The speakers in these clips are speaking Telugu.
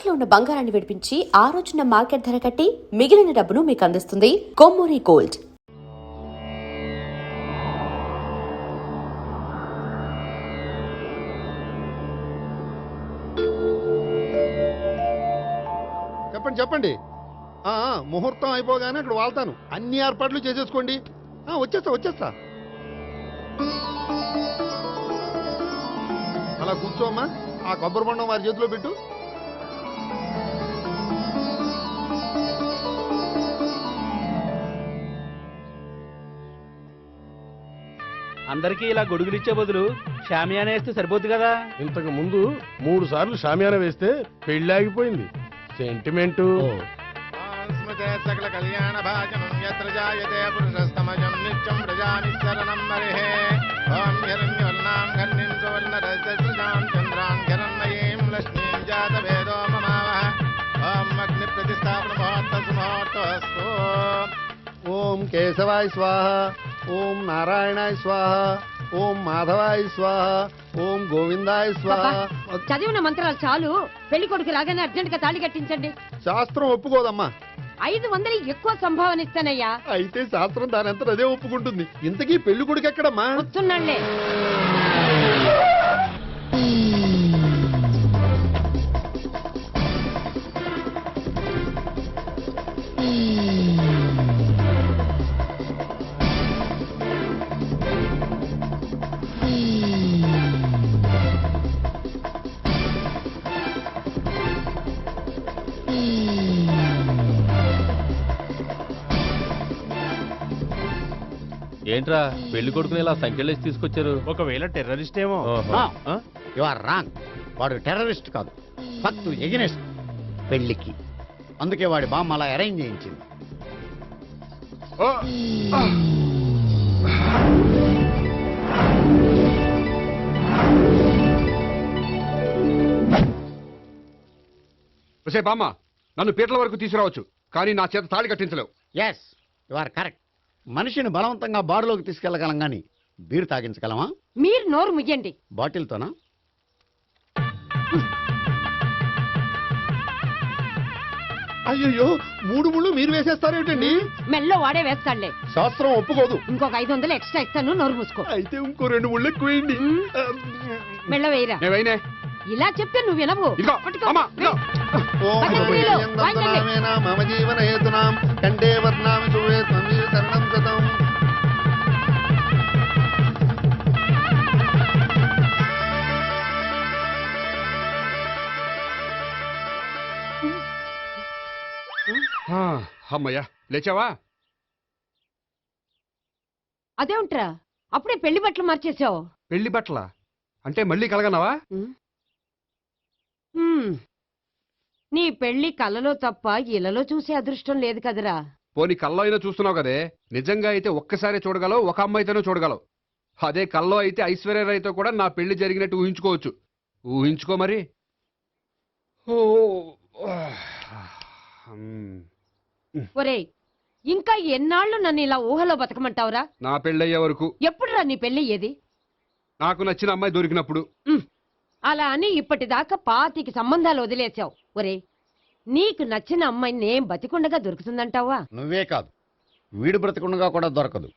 తాకట్టులో ఉన్న బంగారాన్ని విడిపించి ఆ రోజున మార్కెట్ ధర కట్టి మిగిలిన డబ్బును మీకు అందిస్తుంది కొమ్మూరి గోల్డ్. చెప్పండి చెప్పండి. ముహూర్తం అయిపోగానే అక్కడ వాళ్తాను. అన్ని ఏర్పాట్లు చేసేసుకోండి. వచ్చేస్తా. అలా కూర్చోమ్మా. ఆ కొబ్బరి బొండం వారి చేతిలో పెట్టు. అందరికీ ఇలా గొడుగులు ఇచ్చే బదులు షామియానా వేస్తే సరిపోద్ది కదా. ఇంతకు ముందు 3 సార్లు షామియానా వేస్తే పెళ్లి ఆగిపోయింది. సెంటిమెంటు. సకల కళ్యాణ భాజనం యత్ర జాయతే పురుషస్తమజం నిత్యం ప్రజానిశరణం మరిహే. ఓం హిరణ్యవర్ణాం ఘర్ణిం సువర్ణరజసృజాం చంద్రాం హిరణ్మయీం లక్ష్మీం జాతవేదో మమావహ. ఓం అగ్ని ప్రతిష్టాపన ముహూర్తస్తు ముహూర్తస్తు. ఓం కేశవాయ స్వాహ. ఓం నారాయణాయ స్వాహ. ఓం మాధవాయ స్వాహ. ఓం గోవిందాయ స్వాహ. చదివిన మంత్రాలు చాలు. పెళ్లి కొడుకు రాగానే అర్జెంట్ గా తాళి కట్టించండి. శాస్త్రం ఒప్పుకోదమ్మా. 500 ఎక్కువ సంభావన ఇస్తానయ్యా. అయితే శాస్త్రం దానంతా అదే ఒప్పుకుంటుంది. ఇంతకీ పెళ్లి కొడుకు ఎక్కడమ్మా? వస్తున్నాళ్లే. ఏంట్రా పెళ్లి కొడుకుని ఇలా సంఖ్యలేసి తీసుకొచ్చారు? ఒకవేళ టెర్రరిస్ట్ ఏమో. You are wrong. వాడు టెర్రరిస్ట్ కాదు, ఫక్తు ఎగనెస్ట్ పెళ్లికి. అందుకే వాడి బామ్మ అలా అరేంజ్ చేయించింది. బామ్మ, నన్ను పీటల వరకు తీసుకురావచ్చు, కానీ నా చేత తాళి కట్టించలేవు. Yes, you are correct. మనిషిని బలవంతంగా బారులోకి తీసుకెళ్లగలం గాని బీరు తాగించగలమా? మీరు నోరు ముయ్యండి. బాటిల్తోనా? అయ్యో, 3 ముళ్ళు మీరు వేసేస్తారేమిటండి? మెల్లో వాడే వేస్తాడులే. శాస్త్రం ఒప్పుకోదు. ఇంకొక 500 ఎక్స్ట్రా ఇస్తాను. నోరు మూసుకో. అయితే ఇంకో 2 ముళ్ళు ఎక్కువేయండి. మెల్ల వేయరా. నేవైనే ఇలా చెప్తే నువ్వు వినవు. మమ జీవన హేతునాం కండే వర్ణామి శుభే త్వమీవ శరణం గతం. అమ్మయ్యా, లేచావా? అదేంట్రా అప్పుడే పెళ్లి బట్టలు మార్చేసావు? పెళ్లి బట్టల అంటే మళ్ళీ కలగన్నావా? నీ పెళ్లి కలలో తప్ప ఇలలో చూసే అదృష్టం లేదు కదరా. పోనీ కల్లో అయినా చూస్తున్నావు కదే. నిజంగా అయితే ఒక్కసారి చూడగలవు, ఒక అమ్మాయితోనే చూడగలవు. అదే కల్లో అయితే ఐశ్వర్యరాయ్తో కూడా నా పెళ్లి జరిగినట్టు ఊహించుకోవచ్చు. ఊహించుకో మరి. ఒరేయ్, ఇంకా ఎన్నాళ్ళు నన్ను ఇలా ఊహలో బతకమంటావురా? నా పెళ్ళయ్యే వరకు. ఎప్పుడురా నీ పెళ్లి ఏది? నాకు నచ్చిన అమ్మాయి దొరికినప్పుడు. అలా అని ఇప్పటిదాకా 25 సంబంధాలు వదిలేసావు. ఒరే, నీకు నచ్చిన అమ్మాయి నేను బతికుండగా దొరుకుతుందంటావా? నువ్వే కాదు, వీడు బ్రతకుండగా కూడా దొరకదు.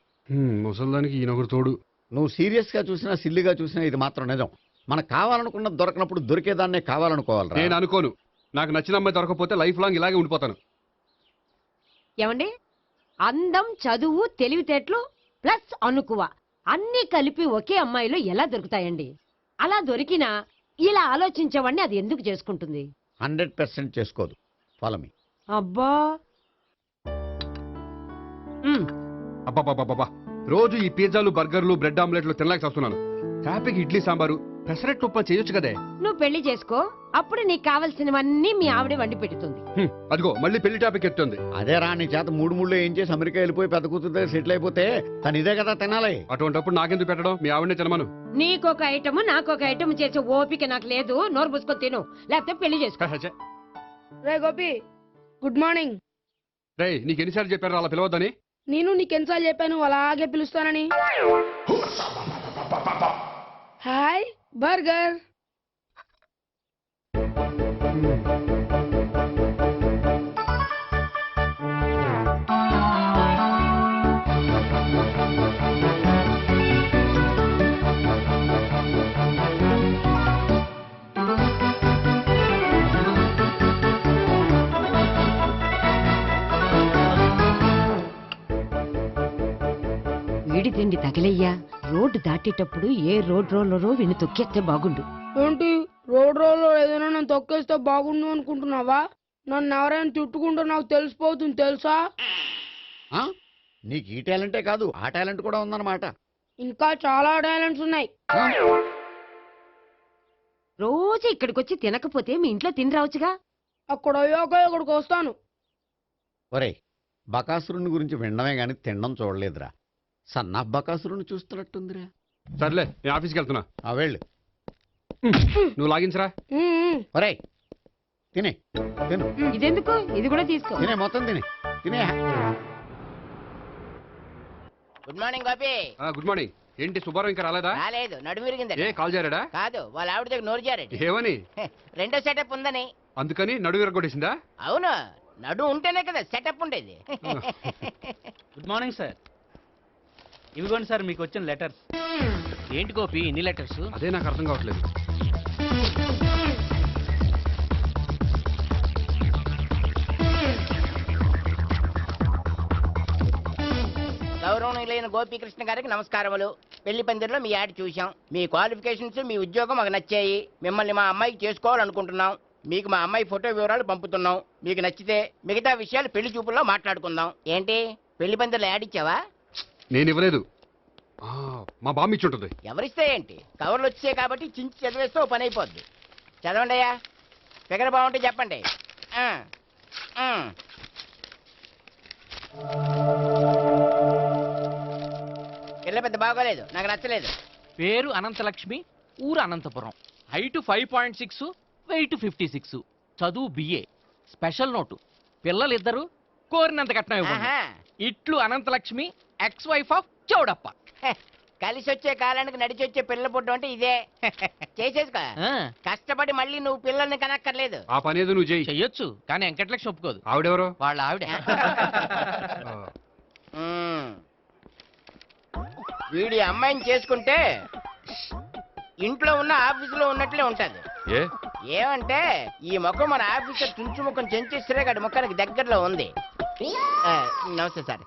ముసల్దానికి ఈయనొకరు తోడు. నువ్వు సీరియస్ గా చూసినా సిల్లిగా చూసినా ఇది మాత్రం నిజం. మనకు కావాలనుకున్నది దొరకనప్పుడు దొరికేదాన్నే కావాలనుకోవాలి. నేను అనుకోను. నాకు నచ్చిన అమ్మాయి దొరకపోతే లైఫ్ లాంగ్ ఇలాగే ఉండిపోతాను. ఏమండి, అందం, చదువు, తెలివితేటలు ప్లస్ అనుకువ అన్నీ కలిపి ఒకే అమ్మాయిలో ఎలా దొరుకుతాయండి? అలా దొరికినా ఇలా ఆలోచించేవాడిని అది ఎందుకు చేసుకుంటుంది? 100% చేసుకోదు. Follow me. అబ్బా, అబ్బాబాబాబా, రోజు ఈ పిజ్జాలు, బర్గర్లు, బ్రెడ్ ఆమ్లెట్లు తినలేక వస్తున్నాను. హ్యాపీకి ఇడ్లీ సాంబారు, పెసరెట్ ఉప్మా చేయొచ్చు కదే. నువ్వు పెళ్లి చేసుకో, అప్పుడు నీకు కావలసినవన్నీ మీ ఆవిడే వండి పెడుతుంది. అదిగో మళ్ళీ పెళ్లి టాపిక్ ఎత్తుంది. అదే రా, నీ చేత 3 ముళ్ళు ఏం చేసి అమెరికా వెళ్ళిపోయి పెద్ద కూతురు సెటిల్ అయిపోతే తను ఇదే కదా తినాలి. అటువంటిప్పుడు నాకెందుకు పెట్టడం? మీ ఆవిడనే తినమను. నీకొక ఐటమ్ నాకొక ఐటమ్ చేసే ఓపిక నాకు లేదు. నోరు పూసుకొని తిను, లేకపోతే పెళ్లి చేసుకో. రే గోపి, గుడ్ మార్నింగ్. రే, నీకు ఎన్నిసార్లు చెప్పారు అలా పిలవద్దని? నేను నీకెన్నిసార్లు చెప్పాను అలాగే పిలుస్తానని? Hi burger. రెండు తగిలయ్యా. రోడ్డు దాటేటప్పుడు ఏ రోడ్ రోలరో విని తొక్కేస్తే బాగుండు. ఏంటి రోడ్ రోల్లో ఏదైనా నన్ను తొక్కేస్తే బాగుండు అనుకుంటున్నావా? నన్ను ఎవరైనా తిట్టుకుంటే నాకు తెలిసిపోతుంది తెలుసా? ఆ? నీకు ఈ టాలెంటే కాదు ఆ టాలెంట్ కూడా ఉందన్నమాట. ఇంకా చాలా టాలెంట్స్ ఉన్నాయి. రోజు ఇక్కడికొచ్చి తినకపోతే మీ ఇంట్లో తిని రావచ్చుగా. అక్కడ అయ్యాక ఇక్కడికి వస్తాను. ఒరేయ్, బకాసురుని గురించి వినడమే గాని తినడం చూడలేదురా. సన్నా బకాసురుని చూస్తున్నట్టుందిరా. సర్లే నేను ఆఫీస్కి వెళ్తున్నా. ఆ వెళ్ళు. నువ్వు లాగించరా. ఒరేయ్ తినే తిను ఇదెందుకు? ఇది కూడా తీసుకో. తినే మొత్తం తినే. Good morning Gopi. Good morning. ఏంటి సుబ్బారావు ఇంకా రాలేదా? రాలేదు, నడుము విరిగిందట. ఏ కాల్ చేరాడా? కాదు, వాళ్ళ ఆవిడ దగ్గర నోరు జారెడ్. ఏమని? రెండో సెటప్ ఉందని. అందుకని నడువు విరగొట్టేసిందా? అవును, నడు ఉంటేనే కదా సెటప్ ఉండేది. Good morning sir. ఇవిగోండి సార్ మీకు వచ్చిన లెటర్స్. ఏంటి గోపి ఇన్ని లెటర్స్? అదే నాకు అర్థం కావట్లేదు. గౌరవనీయులైన గోపీకృష్ణ గారికి నమస్కారములు. పెళ్లి పందిరిలో మీ యాడ్ చూశాం. మీ క్వాలిఫికేషన్స్, మీ ఉద్యోగం మాకు నచ్చాయి. మిమ్మల్ని మా అమ్మాయికి చేసుకోవాలనుకుంటున్నాం. మీకు మా అమ్మాయి ఫోటో వివరాలు పంపుతున్నాం. మీకు నచ్చితే మిగతా విషయాలు పెళ్లి చూపుల్లో మాట్లాడుకుందాం. ఏంటి పెళ్లి పందిరిలో యాడ్ ఇచ్చావా? నేను ఇవ్వలేదు. మా బామ్మ ఇచ్చి ఉంటుంది. ఎవరిస్తే ఏంటి, కవర్లు వచ్చాయి కాబట్టి చించి చదివేస్తే ఓ పని అయిపోద్ది. చదవండి అయ్యా. ఫిగర్ బాగుంటే చెప్పండి. పిల్ల పెద్ద బాగోలేదు, నాకు నచ్చలేదు. పేరు అనంతలక్ష్మి, ఊరు అనంతపురం, హైట్ 5.6, వెయిట్ 56, చదువు బిఏ, స్పెషల్ నోటు, పిల్లలిద్దరు, కోరినంత కట్నం ఇవ్వండి. ఆహా. ఇట్లు Ananthalakshmi, ex wife of Chowdappa. కలిసి వచ్చే కాలానికి నడిచి వచ్చే పిల్ల పుట్టం అంటే ఇదే. చేసేసుకో. ఆ, కష్టపడి మళ్ళీ నువ్వు పిల్లల్ని కనక్కర్లేదు. ఆ పని ఏదో నువ్వు చెయ్యి. చెయ్యొచ్చు కానీ వెంకటలక్ష్మి ఒప్పుకోదు. ఆవిడెవరో? వాళ్ళ ఆవిడ. వీడి అమ్మాయిని చేసుకుంటే ఇంట్లో ఉన్న ఆఫీసులో ఉన్నట్లే ఉంటది. ఏమంటే ఈ ముఖం మన ఆఫీసర్ తుంచు ముఖం చెంచేశ్వరే గడి ముఖానికి దగ్గరలో ఉంది. నమస్తే సార్.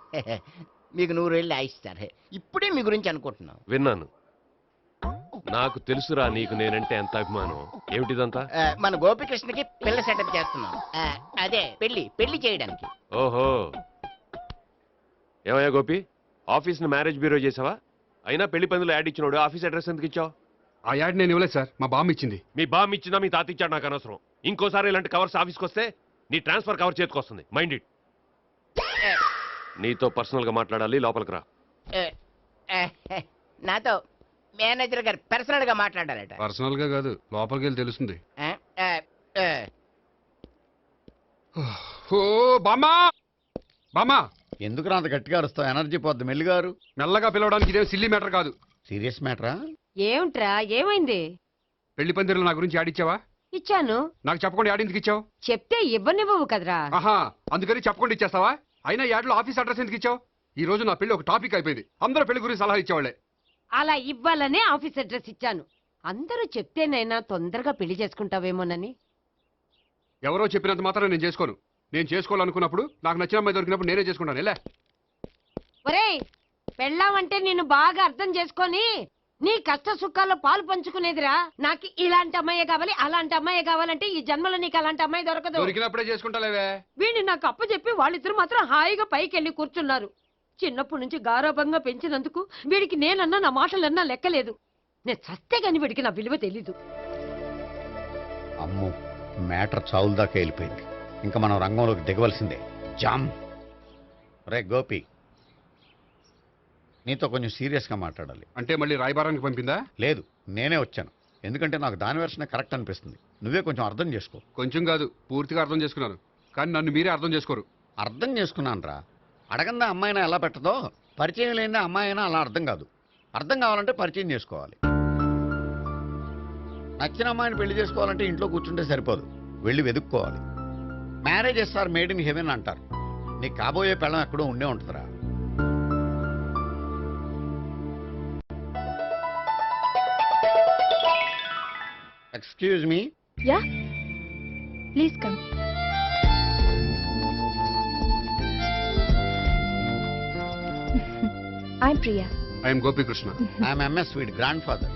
మీకు 100 ఏళ్ళు ఆయుష్ సార్. ఇప్పుడే మీ గురించి అనుకుంటున్నాం. విన్నాను. నాకు తెలుసురా నీకు నేనంటే ఎంత అభిమానం. ఏమిటిదంతా? మన గోపికృష్ణకి పిల్ల సెటప్ చేస్తున్నాం. అదే పెళ్లి చేయడానికి. ఓహో, ఏమయ్యా గోపి, ఆఫీస్ ని మ్యారేజ్ బ్యూరో చేసావా? అయినా పెళ్లి పందులో యాడ్ ఇచ్చినోడు ఆఫీస్ అడ్రస్ ఎందుకు ఇచ్చావు? ఆ యాడ్ నేను ఇవ్వలేదు సార్, మా బామ్మ ఇచ్చింది. మీ బామ్మ ఇచ్చిందా మీ తాత ఇచ్చాడు నాకు అనవసరం. ఇంకోసారి ఇలాంటి కవర్స్ ఆఫీస్కి వస్తే నీ ట్రాన్స్ఫర్ కవర్ చేతికొస్తుంది. Mind it. నీతో పర్సనల్ గా మాట్లాడాలి, లోపలికి రా. నాతో మేనేజర్ గారు పర్సనల్ గా మాట్లాడాలట. పర్సనల్ గా కాదు, లోపలికి వెళ్ళి తెలుస్తుంది. ఓ బామ్మా, బామ్మా ఎందుకు అంత గట్టిగా అరుస్తావు? ఎనర్జీ పోద్ది. మెల్లిగారు. మెల్లగా పిలవడానికి ఇదే సిల్లీ మ్యాటర్ కాదు. సీరియస్ మ్యాటరా? ఏమిట్రా, ఏమైంది? పెళ్లి పందిరిలో నా గురించి యాడ్ ఇచ్చావా? ఇచ్చాను. నాకు చెప్పకుండా యాడ్ ఎందుకు ఇచ్చావు? చెప్తే ఇవ్వనివ్వవు కదరా. ఆహా, అందుకని చెప్పకుండా ఇచ్చేస్తావా? అయినా యాడ్లో ఆఫీస్ అడ్రస్ ఎందుకు ఇచ్చావు? ఈ రోజు నా పెళ్లి ఒక టాపిక్ అయిపోయింది. అందరూ పెళ్లి గురించి సలహా ఇచ్చేవాళ్లే. అలా ఇవ్వాలనే ఆఫీస్ అడ్రస్ ఇచ్చాను. అందరూ చెప్తేనైనా తొందరగా పెళ్లి చేసుకుంటావేమోనని. ఎవరో చెప్పినంత మాత్రం నేను చేసుకోను. నేను చేసుకోవాలనుకున్నప్పుడు, నాకు నచ్చిన అమ్మాయి దొరికినప్పుడు నేనే చేసుకుంటాను. ఎలా? ఒరేయ్, పెళ్ళామంటే నిన్ను బాగా అర్థం చేసుకొని నీ కష్ట సుఖాల్లో పాలు పంచుకునేదిరా. నాకు ఇలాంటి అమ్మాయి కావాలి, అలాంటి అమ్మాయి కావాలంటే ఈ జన్మలో నీకు అలాంటి అమ్మాయి దొరకదు. దొరికినప్పుడే చేసుకుంటాలేవే. వీడిని నాకు అప్పచెప్పి వాళ్ళిద్దరు మాత్రం హాయిగా పైకి వెళ్ళి కూర్చున్నారు. చిన్నప్పటి నుంచి గారాభంగా పెంచినందుకు వీడికి నేనన్నా నా మాటలన్నా లెక్కలేదు. నేను చస్తే గాని వీడికి నా విలువ తెలీదు. అమ్మో, మ్యాటర్ చావుల దాకా వెళ్ళిపోయింది. ఇంకా మనం రంగంలోకి దిగవలసిందే. జామ్. రే గోపి, నీతో కొంచెం సీరియస్గా మాట్లాడాలి. అంటే మళ్ళీ రాయబారానికి పంపిందా? లేదు, నేనే వచ్చాను. ఎందుకంటే నాకు దాని వెర్షనే కరెక్ట్ అనిపిస్తుంది. నువ్వే కొంచెం అర్థం చేసుకో. కొంచెం కాదు, పూర్తిగా అర్థం చేసుకున్నాను. కానీ నన్ను మీరే అర్థం చేసుకోరు. అర్థం చేసుకున్నాను రా. అడగందా అమ్మాయినా ఎలా పెట్టదో, పరిచయం లేని అమ్మాయి అయినా అలా అర్థం కాదు. అర్థం కావాలంటే పరిచయం చేసుకోవాలి. నచ్చిన అమ్మాయిని పెళ్లి చేసుకోవాలంటే ఇంట్లో కూర్చుంటే సరిపోదు, వెళ్ళి వెతుక్కోవాలి. Marriages are made in heaven అంటారు. నీ కాబోయే పెళ్ళం ఎక్కడో ఉండే ఉంటుందిరా. Excuse me. Yeah, please come. I'm Priya. I'm Gopikrishna. I'm M S వీడి గ్రాండ్ ఫాదర్.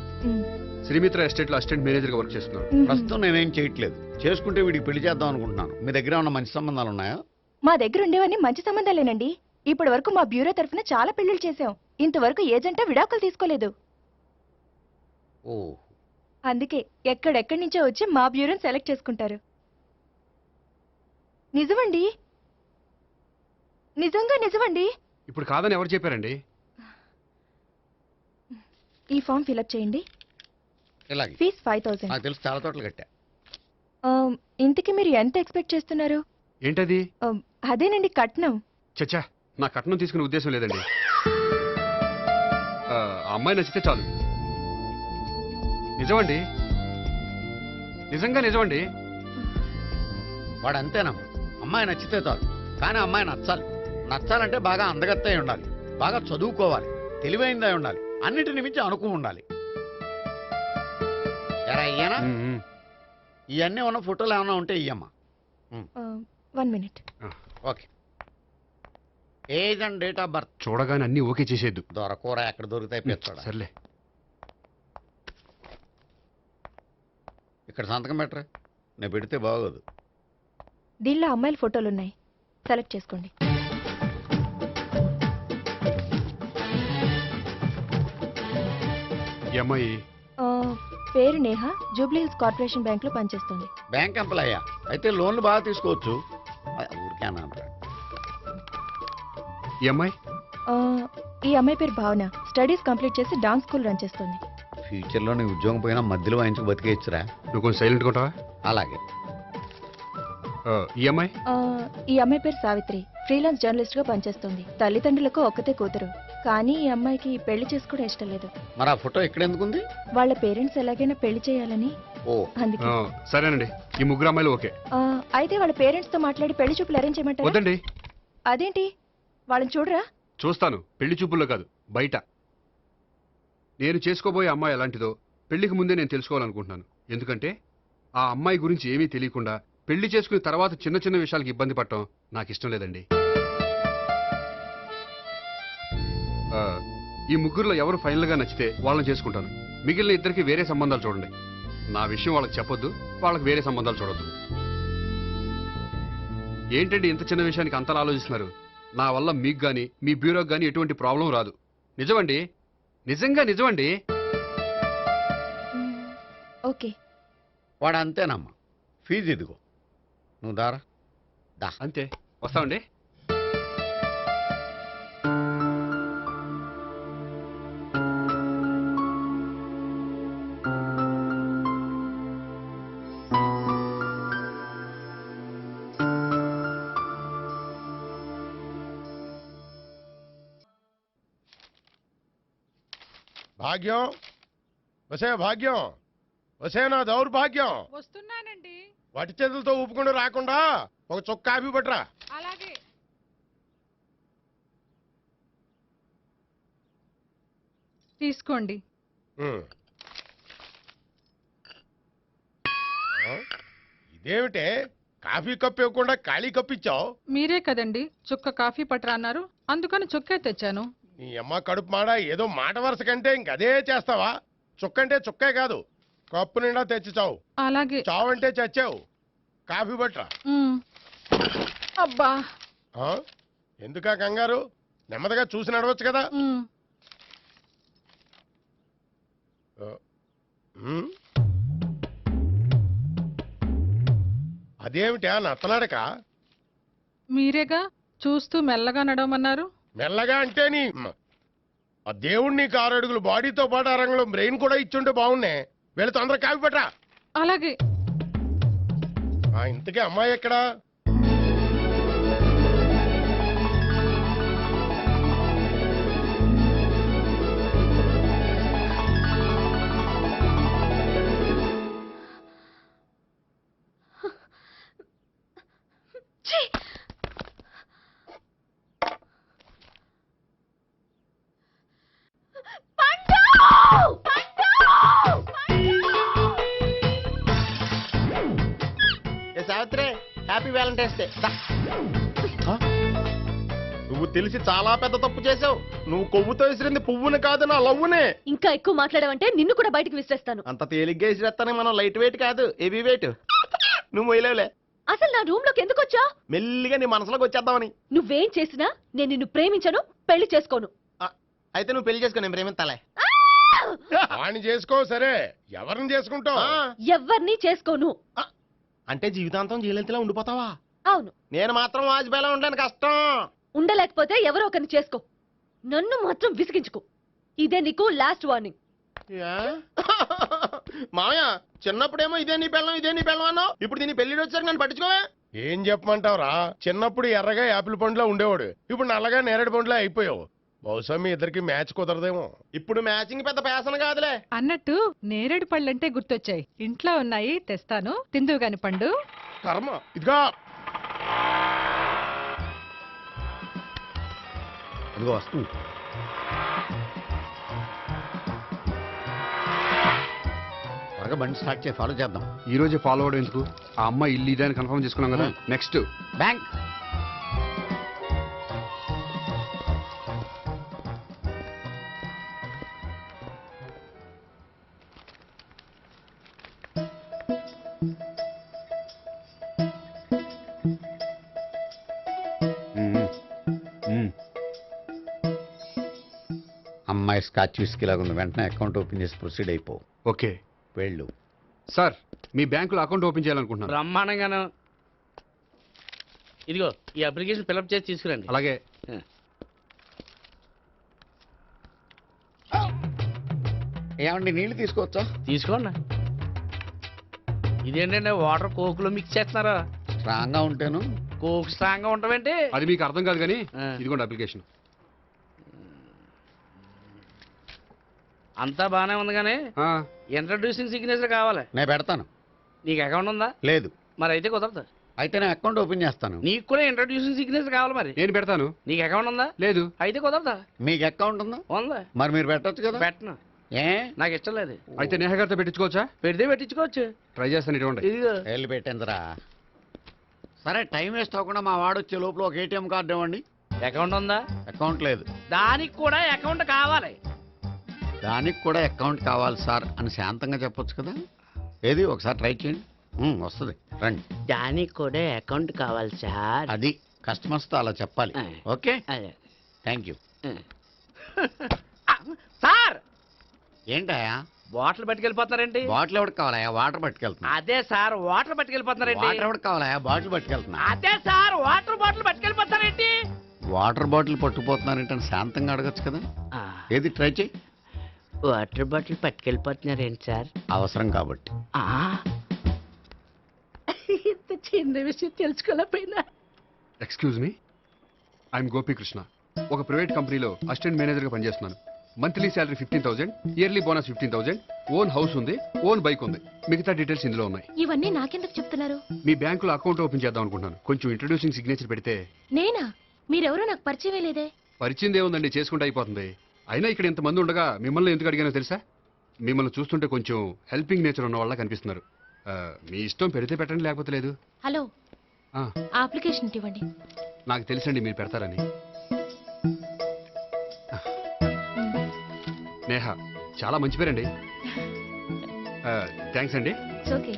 శ్రీమిత్ర ఎస్టేట్ లో అసిస్టెంట్ మేనేజర్ గా వర్క్ చేస్తున్నాను. ప్రస్తుతం నేనేం చేయట్లేదు. చేసుకుంటే వీడికి పెళ్లి చేద్దాం అనుకుంటున్నాను. మీ దగ్గర ఉన్న మంచి సంబంధాలు ఉన్నాయా? మా దగ్గర ఉండేవన్నీ మంచి సంబంధాలేనండి. ఇప్పటి వరకు మా బ్యూరో తరఫున చాలా పెళ్లిళ్ళు చేశాం. ఇంతవరకు ఏజెంటా విడాకులు తీసుకోలేదు. ఓ, అందుకే ఎక్కడెక్కడి నుంచో వచ్చి మా బ్యూరోని సెలెక్ట్ చేసుకుంటారు. నిజమండి, నిజంగా నిజమండి. ఇప్పుడు కాదని ఎవరు చెప్పారండి? ఈ ఫామ్ ఫిలప్ చేయండి. ఇలాగే. ఫీజ్ 5000. నాకు తెలుసు, చాలా తోటలు కట్టా. ఇంతకి మీరు ఎంత ఎక్స్పెక్ట్ చేస్తున్నారు? ఏంటది? అదేనండి కట్నం. చచ్చా, నా కట్నం తీసుకునే ఉద్దేశం లేదండి. ఆ అమ్మాయి నచ్చితే చాలు. నిజమండి, నిజంగా నిజమండి. వాడు అంతేనమ్మా. అమ్మాయి నచ్చితే చాలు, కానీ అమ్మాయి నచ్చాలి. నచ్చాలంటే బాగా అందగత్తై ఉండాలి, బాగా చదువుకోవాలి, తెలివైందై ఉండాలి, అన్నిటిని మించి అనుకుని ఉండాలి. ఎరా ఇయ్యనా? ఇవన్నీ ఉన్న ఫోటోలు ఏమైనా ఉంటే ఇయ్యమ్మా. 1 minute. Okay. Age and date of birth చూడగానే అన్ని ఓకే చేసేద్దు. దొరకూర ఎక్కడ దొరుకుతాయి పెంచోడా. సర్లే. ఇక్కడ సంతకం పెట్టరా, నేను పెడితే బాగోదు. దీనిలో అమ్మాయిల ఫోటోలు ఉన్నాయి, సెలెక్ట్ చేసుకోండి. ఈ అమ్మాయి పేరు Neha, Jubilee hills corporation bank లో పనిచేస్తుంది. బ్యాంక్ ఎంప్లాయా? అయితే లోన్లు బాగా తీసుకోవచ్చు. ఊరికేనా? ఈ అమ్మాయి ఈ అమ్మాయి పేరు భావన, స్టడీస్ కంప్లీట్ చేసి డాన్స్ స్కూల్ రన్ చేస్తుంది. ఫ్యూచర్లో నీ ఉద్యోగం పోయినా మధ్యలో వాయించుకు బతికేయచ్చురా. నువ్వు కొంచెం సైలెంట్ ఉంటావా? అలాగే. ఈ అమ్మాయి ఈ అమ్మాయి పేరు సావిత్రి, ఫ్రీలాన్స్ జర్నలిస్ట్ గా పనిచేస్తుంది. తల్లిదండ్రులకు ఒక్కతే కూతురు, కానీ ఈ అమ్మాయికి పెళ్లి చేసుకోవడం ఇష్టం లేదు. మరి ఆ ఫోటో ఎక్కడ ఎందుకుంది? వాళ్ళ పేరెంట్స్ ఎలాగైనా పెళ్లి చేయాలని. ఓ, అందుకే. సరేనండి, ఈ ముగ్గురు అమ్మాయిలు ఓకే. అయితే వాళ్ళ పేరెంట్స్ తో మాట్లాడి పెళ్లి చూపులు అరేంజ్ చేయమంటారా? వద్దండి. అదేంటి, వాళ్ళని చూడరా? చూస్తాను, పెళ్లి చూపుల్లో కాదు, బయట. నేను చేసుకోబోయే అమ్మాయి ఎలాంటిదో పెళ్లికి ముందే నేను తెలుసుకోవాలనుకుంటున్నాను. ఎందుకంటే ఆ అమ్మాయి గురించి ఏమీ తెలియకుండా పెళ్లి చేసుకున్న తర్వాత చిన్న చిన్న విషయాలకు ఇబ్బంది పడటం నాకు ఇష్టం లేదండి. ఈ ముగ్గురులో ఎవరు ఫైనల్ గా నచ్చితే వాళ్ళని చేసుకుంటాను. మిగిలిన ఇద్దరికి వేరే సంబంధాలు చూడండి. నా విషయం వాళ్ళకి చెప్పొద్దు, వాళ్ళకి వేరే సంబంధాలు చూడొద్దు. ఏంటండి ఇంత చిన్న విషయానికి అంతలా ఆలోచిస్తున్నారు? నా వల్ల మీకు గాని మీ బ్యూరోకి గాని ఎటువంటి ప్రాబ్లం రాదు. నిజమండి, నిజంగా నిజమండి. ఓకే. వాడు అంతేనమ్మా. ఫీజు ఇదిగో, నువ్వు దారా. దా. అంతే, వస్తామండి. భాగ్యం, వసే భాగ్యం, వసే నా దౌర్భాగ్యం. వస్తున్నానండి. వటి చేతులతో ఊపుకుండా రాకుండా ఒక చుక్క కాఫీ పట్టరా. అలాగే. తీసుకోండి. ఇదేమిటే కాఫీ కప్పు ఇవ్వకుండా ఖాళీ కప్పు ఇచ్చావు? మీరే కదండి చుక్క కాఫీ పట్టరా అన్నారు, అందుకని చుక్కే తెచ్చాను. నీ అమ్మ కడుపు మాడ, ఏదో మాట వరుస కంటే ఇంకదే చేస్తావా? చుక్కంటే చుక్కే కాదు, కప్పు నిండా తెచ్చి చావు. అలాగే. చావు అంటే చచ్చావు. కాఫీ పట్టరా. అబ్బా, ఎందుకా కంగారు? నెమ్మదిగా చూసి నడవచ్చు కదా. అదేమిటా నత్తనాడక? మీరేగా చూస్తూ మెల్లగా నడవమన్నారు. మెల్లగా అంటే నీ ఆ దేవుడు నీకు 6 అడుగులు బాడీతో పాటు ఆ రంగంలో బ్రెయిన్ కూడా ఇచ్చుంటే బాగున్నే. వెళ్ళి తొందరగా కాఫీ పట్టరా. అలాగే. ఇంతకీ అమ్మాయి ఎక్కడా? Savitri, happy Valentine's day. నువ్వు తెలిసి చాలా పెద్ద తప్పు చేసావు. నువ్వు కొవ్వుతో విసిరింది పువ్వుని కాదు, నా లవ్వునే. ఇంకా ఎక్కువ మాట్లాడావంటే నిన్ను కూడా బయటకు విసిరేస్తాను. అంత తేలిగ్గా విసిరేస్తానే, మనం లైట్ వెయిట్ కాదు, హెవీ వెయిట్. నువ్వు మొయ్యలేవులే. అసలు నా రూమ్ లోకి ఎందుకు వచ్చా? మెల్లిగా నీ మనసులోకి వచ్చేద్దామని. నువ్వేం చేసినా నేను నిన్ను ప్రేమించను, పెళ్లి చేసుకోను. అయితే నువ్వు పెళ్లి చేసుకో, నేను ప్రేమిస్తాలే. వాణ్ణి చేసుకో. సరే, ఎవరిని చేసుకుంటావు? ఎవ్వరిని చేసుకోను. అంటే జీవితాంతం జయలలితలా ఉండిపోతావా? అవును. నేను మాత్రం వాజ్పేయిలా ఉండలేను, కష్టం. ఉండలేకపోతే ఎవరో ఒకరిని చేసుకో, నన్ను మాత్రం విసిగించుకో. ఇదే నీకు లాస్ట్ వార్నింగ్. మామయ్య, చిన్నప్పుడేమో ఇదే నీ పెళ్ళం అన్నావు, ఇప్పుడు దీని పెళ్లి వచ్చారు నన్ను పట్టించుకోవే. ఏం చెప్పమంటావురా? చిన్నప్పుడు ఎర్రగా యాపిల్ పండులా ఉండేవాడు, ఇప్పుడు నల్లగా నేరేడు పండులా అయిపోయావు. బహుశా మీ ఇద్దరికి మ్యాచ్ కుదరదేమో. ఇప్పుడు మ్యాచింగ్ పెద్ద పేసన కాదులే. అన్నట్టు నేరేడు పళ్ళంటే గుర్తొచ్చాయి. ఇంట్లో ఉన్నాయి, తెస్తాను, తిందువు గాని పండు. కర్మ. ఇదిగా ఇదిగో వస్తుంది. త్వరగా బండి స్టార్ట్ చేసి ఫాలో చేద్దాం. ఈ రోజే ఫాలో అవడం ఎందుకు? ఆ అమ్మాయి ఇల్లు ఇదే అని కన్ఫర్మ్ చేసుకున్నాం కదా. Next bank. అమ్మాయి స్కాచ్ విస్కీ లాగా ఉంది. వెంటనే అకౌంట్ ఓపెన్ చేసి ప్రొసీడ్ అయిపో. ఓకే. వెళ్ళు. సార్, మీ బ్యాంకులో అకౌంట్ ఓపెన్ చేయాలనుకుంటున్నాను. బ్రహ్మాండంగాను. ఇదిగో ఈ అప్లికేషన్ ఫిల్అప్ చేసి తీసుకురండి. అలాగే. ఏమండి, నీళ్లు తీసుకోవచ్చా? తీసుకోండి. ఇదేంటంటే వాటర్ కోకులో మిక్స్ చేస్తున్నారా? స్ట్రాంగ్ గా ఉంటేను. కోక్ స్ట్రాంగ్ గా ఉంటావేంటి? అది మీకు అర్థం కాదు కానీ ఇదిగోండి అప్లికేషన్. అంతా బానే ఉంది కానీ ఇంట్రడ్యూసింగ్ సిగ్నేచర్ కావాలి. నేను పెడతాను. నీకు అకౌంట్ ఉందా? లేదు. మరి అయితే కుదరదు. అయితే నేను అకౌంట్ ఓపెన్ చేస్తాను. నీకు కూడా ఇంట్రడ్యూసింగ్ సిగ్నేచర్ కావాలి. మరి నేను పెడతాను. నీకు అకౌంట్ ఉందా? లేదు. అయితే కుదరదా? మీకు అకౌంట్ ఉందా? ఉందా? మరి మీరు పెట్టొచ్చు కదా. పెట్టను. ఏ? నాకు ఇష్టం లేదు. అయితే నేహ గారితో పెట్టించుకోవచ్చా? పెడితే పెట్టించుకోవచ్చు. ట్రై చేస్తాను. ఇటువంటి ఇదిగో వెళ్ళి పెట్టిందిరా. సరే, టైం వేస్ట్ అవ్వకుండా మా వాడు వచ్చే లోపల ఒక ఏటీఎం కార్డు ఇవ్వండి. అకౌంట్ ఉందా? అకౌంట్ లేదు. దానికి కూడా అకౌంట్ కావాలి. దానికి కూడా అకౌంట్ కావాలి సార్ అని శాంతంగా చెప్పొచ్చు కదా. ఏది ఒకసారి ట్రై చేయండి. వస్తుంది, రండి. దానికి కూడా అకౌంట్ కావాలి సార్. అది కస్టమర్స్తో అలా చెప్పాలి. Okay, thank you. సార్, ఏంటయా బాటిల్ పట్టుకెళ్ళిపోతున్నారండి? బాటిల్ ఎవరికి కావాలయా? వాటర్ పట్టుకెళ్తున్నా. అదే సార్, వాటర్ పట్టుకెళ్ళిపోతున్నారండి. వాటర్ ఎవరికి కావాలయా? బాటిల్ పట్టుకెళ్తున్నా. అదే సార్, వాటర్ బాటిల్ పట్టుకెళ్ళిపోతారేంటి? వాటర్ బాటిల్ పట్టుకుపోతున్నారంటే శాంతంగా అడగచ్చు కదా. ఏది ట్రై చేయి. వాటర్ బాటిల్ పట్టుకెళ్ళిపోతున్నారేంటి సార్? అవసరం కాబట్టి. ఇంత చిన్న విషయం తెలుసుకోలేకపోయినా. Excuse me, I'm Gopikrishna. ఒక ప్రైవేట్ కంపెనీలో అసిస్టెంట్ మేనేజర్గా పనిచేస్తున్నాను. Monthly salary 15,000, yearly bonus 15,000, own house ఉంది, ఓన్ బైక్ ఉంది. మిగతా డీటెయిల్స్ ఇందులో ఉన్నాయి. ఇవన్నీ నాకెందుకు చెప్తున్నారు? మీ బ్యాంకులో అకౌంట్ ఓపెన్ చేద్దాం అనుకుంటున్నాను. కొంచెం ఇంట్రడ్యూసింగ్ సిగ్నేచర్ పెడితే. నేనా? మీరెవరో నాకు పరిచయం లేదే. పరిచయం ఏముందండి, చేసుకుంటే అయిపోతుంది. అయినా ఇక్కడ ఇంతమంది ఉండగా మిమ్మల్ని ఎందుకు అడిగానో తెలుసా? మిమ్మల్ని చూస్తుంటే కొంచెం హెల్పింగ్ నేచర్ ఉన్న వాళ్ళ కనిపిస్తున్నారు. మీ ఇష్టం, పెడితే పెట్టండి, లేకపోతే లేదు. హలో, ఆ అప్లికేషన్ ఇవ్వండి. నాకు తెలుసండి మీరు పెడతారని. నేహ చాలా మంచి పేరండి. థ్యాంక్స్ అండి. ఓకే.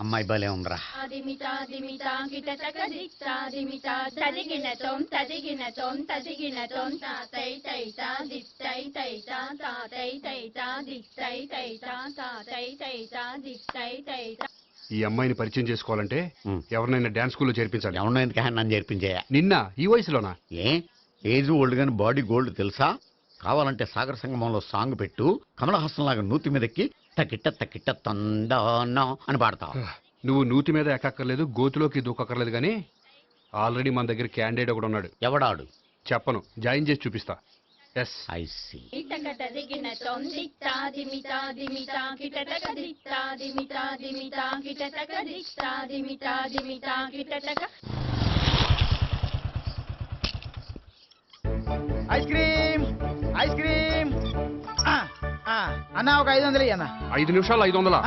అమ్మాయి భలే ఉందిరా. ఈ అమ్మాయిని పరిచయం చేసుకోవాలంటే ఎవరినైనా డాన్స్ స్కూల్లో చేర్పించాలి. ఎవరినో ఎందుకు నన్ను చేర్పించాయా? నిన్న ఈ వయసులోనా? ఏజ్ ఓల్డ్ గాని బాడీ గోల్డ్ తెలుసా? కావాలంటే సాగర సంగమంలో సాంగ్ పెట్టు, కమలహాసం లాగా నూతి మీదకి తకిట్ట తకిట్ట తందానా అని పాడతావు. నువ్వు నూతి మీద ఎక్కక్కర్లేదు, గోతులోకి దూకక్కర్లేదు, కానీ ఆల్రెడీ మన దగ్గర క్యాండిడేట్ ఒకడు ఉన్నాడు. ఎవడాడు? చెప్పను, జాయిన్ చేసి చూపిస్తా. Yes I see. Ice cream ice cream అన్న ఒక 500 అన్న 5 నిమిషాలు 500.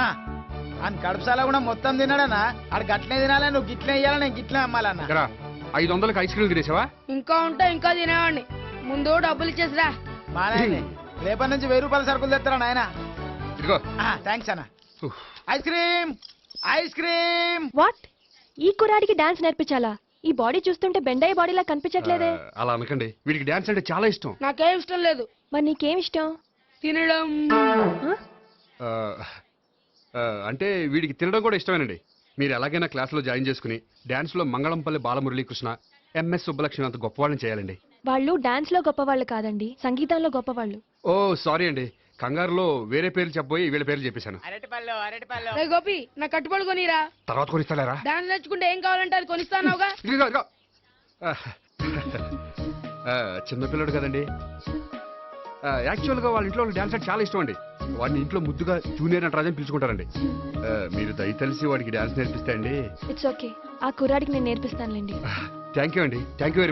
అని కడుపుసాల కూడా మొత్తం తిన్నాడన్నా ఆడు గట్లనే తినాలి నువ్వు గిట్లనే ఇయ్యాలి నేను గిట్లనే అమ్మాలన్న. 500కి ఐస్ క్రీమ్ తినేసావా? ఇంకా ఉంటే ఇంకా తినేవాడిని. ముందు డబ్బులు ఇచ్చేసిరా. మా నాయన రేపటి నుంచి 1000 రూపాయల సరుకులు తెస్తారా నాయన. ఇదిగో. థ్యాంక్స్ అన్న. Ice cream ice cream. What? ఈ కుర్రాడికి డాన్స్ నేర్పించాలా? ఈ బాడీ చూస్తుంటే బెండాయి బాడీలా కనిపించట్లేదే. అలా అనకండి, వీడికి డాన్స్ అంటే చాలా ఇష్టం. నాకేం ఇష్టం లేదు. మరి నీకేం ఇష్టం? తినడం. అంటే వీడికి తినడం కూడా ఇష్టమేనండి. మీరు ఎలాగైనా క్లాస్లో జాయిన్ చేసుకుని డాన్స్లో మంగళంపల్లి బాలమురళీకృష్ణ, ఎంఎస్ సుబ్బలక్ష్మి అంత గొప్పవాళ్ళని చేయాలండి. వాళ్ళు డాన్స్ లో గొప్పవాళ్ళు కాదండి, సంగీతంలో గొప్పవాళ్ళు. ఓ సారీ అండి, కంగారులో వేరే పేర్లు చెప్పబోయి వీళ్ళ పేర్లు చెప్పేశాను. అరటిపళ్ళు అరటిపళ్ళు. రే గోపి, నా కట్టుబడి కొనిరా. తర్వాత కొనిస్తారా? డాన్స్ నేర్చుకుంటే ఏం కావాలంటే అది కొనిస్తానావుగా. చిన్నపిల్లడు కదండి. యాక్చువల్గా వాళ్ళ ఇంట్లో డాన్స్ అంటే చాలా ఇష్టం అండి. వాడిని ఇంట్లో ముద్దుగా జూనియర్ నటరాజన్ పిలుచుకుంటారండి. మీరు దయతలిసి వాడికి డాన్స్ నేర్పిస్తే అండి. ఇట్స్ ఓకే, ఆ కుర్రాడికి నేను నేర్పిస్తానులేండి. థ్యాంక్ యూ అండి, థ్యాంక్ యూ.